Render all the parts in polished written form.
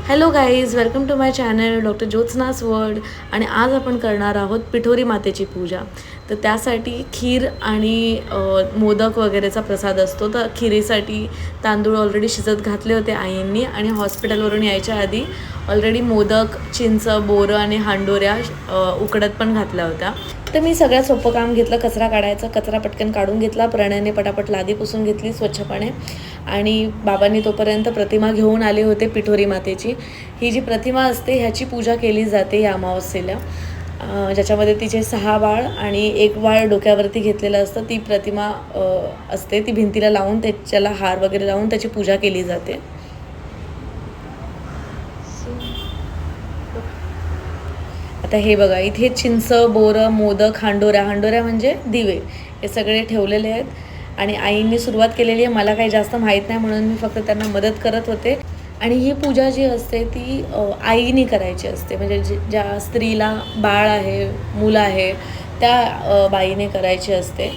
Hello guys, welcome to my channel doctor Jyotsna's world. आणि आज आपण करणार आहोत पिठोरी मातेची पूजा. तर त्यासाठी खीर आणि मोदक वगैरेचा प्रसाद असतो. तर खिरीसाठी तांदूळ ऑलरेडी शिजत घातले होते आईंनी, आणि हॉस्पिटलवरून यायच्या आधी ऑलरेडी मोदक, चिंच, बोरं आणि हांडोऱ्या उकडत पण घातल्या होत्या. तर मी सगळ्यात सोपं काम घेतलं, कचरा काढायचा. कचरा पटकन काढून घेतला, प्रणयने पटापट लादी पुसून घेतली स्वच्छपणे. आणि बाबांनी तोपर्यंत प्रतिमा घेऊन आले होते पिठोरी मातेची. ही जी प्रतिमा असते ह्याची पूजा केली जाते या अमावस्येला, ज्याच्यामध्ये तिचे 6 वाळ आणि 1 वाळ डोक्यावरती घेतलेलं असतं. ती प्रतिमा असते, ती भिंतीला लावून त्याच्याला हार वगैरे लावून त्याची पूजा केली जाते. आता हे बघा, इथे चिंच, बोरं, मोदक, हांडोऱ्या म्हणजे दिवे, हे सगळे ठेवलेले आहेत. आणि आईंनी सुरुवात केलेली आहे. मला काही जास्त माहीत नाही म्हणून मी फक्त त्यांना मदत करत होते. आणि ही पूजा जी असते ती आईने करायची असते, म्हणजे ज्या स्त्रीला बाळ आहे, मुलं आहे, त्या बाईने करायची असते.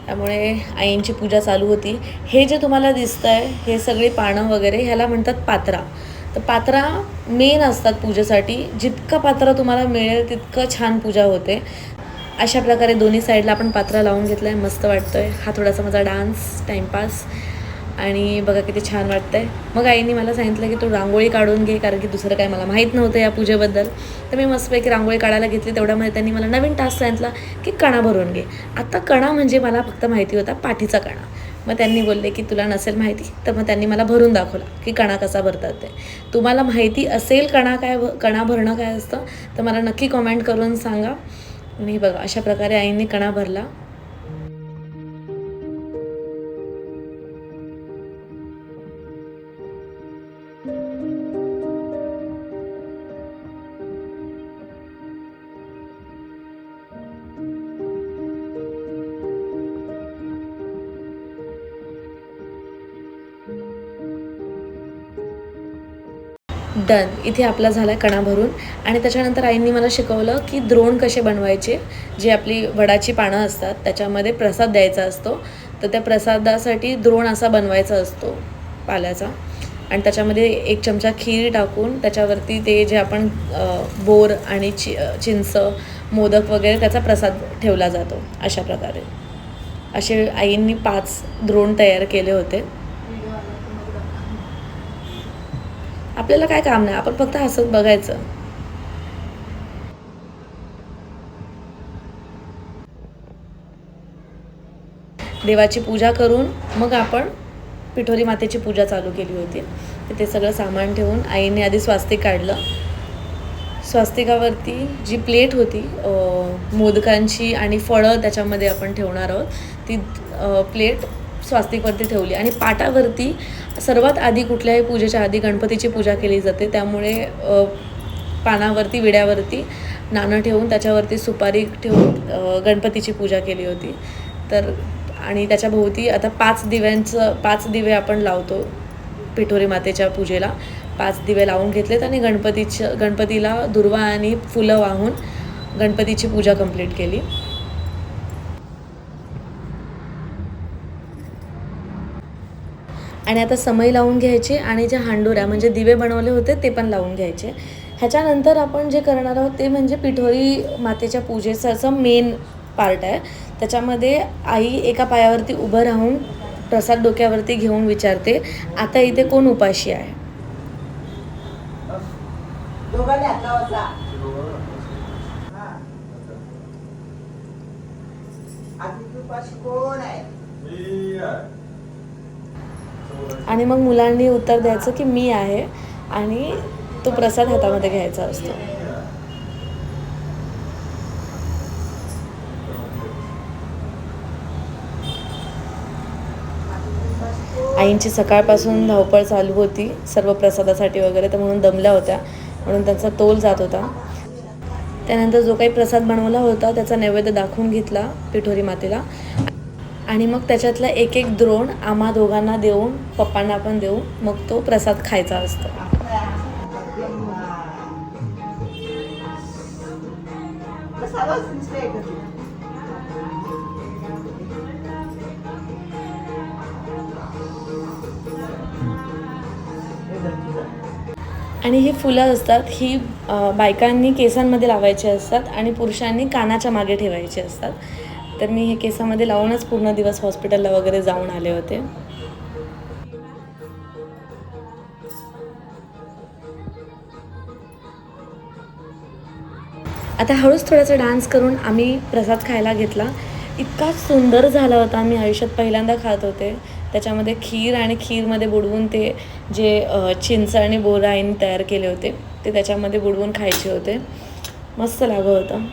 त्यामुळे आईंची पूजा चालू होती. हे जे तुम्हाला दिसतं आहे हे सगळी पानं वगैरे, ह्याला म्हणतात पात्रा. तर पात्रा मेन असतात पूजेसाठी. जितकं पात्रा तुम्हाला मिळेल तितकं छान पूजा होते. अशा प्रकारे दोन्ही साईडला आपण पात्रा लावून घेतलं आहे. मस्त वाटतं आहे. हा थोडासा माझा डान्स टाईमपास. आणि बघा किती छान वाटतं आहे. मग आईने मला सांगितलं की तू रांगोळी काढून घे, कारण की दुसरं काय मला माहीत नव्हतं या पूजेबद्दल. तर मी मस्तपैकी रांगोळी काढायला घेतली. तेवढ्यामध्ये त्यांनी मला नवीन टास्क सांगितला की कणा भरून घे. आता कणा म्हणजे मला फक्त माहिती होता पाठीचा कणा. मग त्यांनी बोलले की तुला नसेल माहिती, तर मग त्यांनी मला भरून दाखवला की कणा कसा भरतात ते. तुम्हाला माहिती असेल कणा भरणं काय असतं तर मला नक्की कॉमेंट करून सांगा. आणि बघा अशा प्रकारे आईंनी कणा भरला. डन. इथे आपला झाला आहे कणा भरून. आणि त्याच्यानंतर आईंनी मला शिकवलं की द्रोण कसे बनवायचे. जी आपली वडाची पानं असतात त्याच्यामध्ये प्रसाद द्यायचा असतो. तर त्या प्रसादासाठी द्रोण असा बनवायचा असतो पाल्याचा. आणि त्याच्यामध्ये 1 चमचा खीर टाकून त्याच्यावरती ते जे आपण बोर आणि चिंच, मोदक वगैरे त्याचा प्रसाद ठेवला जातो. अशा प्रकारे असे आईंनी 5 द्रोण तयार केले होते. आपल्याला काय काम नाही, आपण फक्त हसत बघायचं. देवाची पूजा करून मग आपण पिठोरी मातेची पूजा चालू केली होती. ते सगळं सामान ठेवून आईने आधी स्वास्तिक काढलं. स्वास्तिकावरती जी प्लेट होती मोदकांची आणि फळं त्याच्यामध्ये आपण ठेवणार आहोत, ती प्लेट स्वास्तिकवरती ठेवली. आणि पाटावरती सर्वात आधी कुठल्याही पूजेच्या आधी गणपतीची पूजा केली जाते. त्यामुळे पानावरती, विड्यावरती नाणं ठेवून त्याच्यावरती सुपारी ठेवून गणपतीची पूजा केली होती. तर आणि त्याच्या भोवती आता 5 दिवे आपण लावतो पिठोरी मातेच्या पूजेला. 5 दिवे लावून घेतलेत आणि गणपतीला दुर्वा आणि फुलं वाहून गणपतीची पूजा कंप्लीट केली. आणि आता समई लावून घ्यायची आणि जे हांडोऱ्या म्हणजे दिवे बनवले होते ते पण लावून घ्यायचे. ह्याच्यानंतर आपण जे करणार आहोत ते म्हणजे पिठोरी मातेच्या पूजेचं असं मेन पार्ट आहे. त्याच्यामध्ये आई एका पायावरती उभं राहून प्रसाद डोक्यावरती घेऊन विचारते, आता इथे कोण उपाशी आहे. आणि मग मुलांनी उत्तर द्यायचं की मी आहे, आणि तो प्रसाद हातामध्ये घ्यायचा असतो. आईंची सकाळपासून धावपळ चालू होती सर्व प्रसादासाठी वगैरे, तर म्हणून दमल्या होत्या, म्हणून त्यांचा तोल जात होता. त्यानंतर जो काही प्रसाद बनवला होता त्याचा नैवेद्य दाखवून घेतला पिठोरी मातेला. आणि मग त्याच्यातला एक द्रोण आम्हा दोघांना देऊन, पप्पांना पण देऊन मग तो प्रसाद खायचा असतो. आणि ही फुलं असतात ही बायकांनी केसांमध्ये लावायची असतात आणि पुरुषांनी कानाच्या मागे ठेवायची असतात. तर मी हे केसामध्ये लावूनच पूर्ण दिवस हॉस्पिटलला वगैरे जाऊन आले होते. आता हळूच थोडासा डान्स करून आम्ही प्रसाद खायला घेतला. इतका सुंदर झाला होता. मी आयुष्यात पहिल्यांदा खात होते. त्याच्यामध्ये खीर आणि खीरमध्ये बुडवून ते जे चिंच आणि बोरं आईने तयार केले होते ते त्याच्यामध्ये बुडवून खायचे होते. मस्त लागत होतं.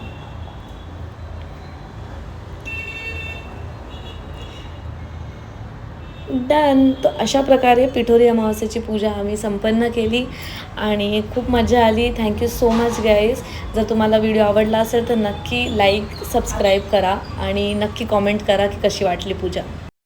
डन. तर अशा प्रकारे पिठोरी अमावस्येची पूजा आम्ही संपन्न केली आणि खूप मजा आली. Thank you so much guys. जर तुम्हाला व्हिडिओ आवडला असेल तर नक्की लाईक सबस्क्राईब करा आणि नक्की कॉमेंट करा की कशी वाटली पूजा.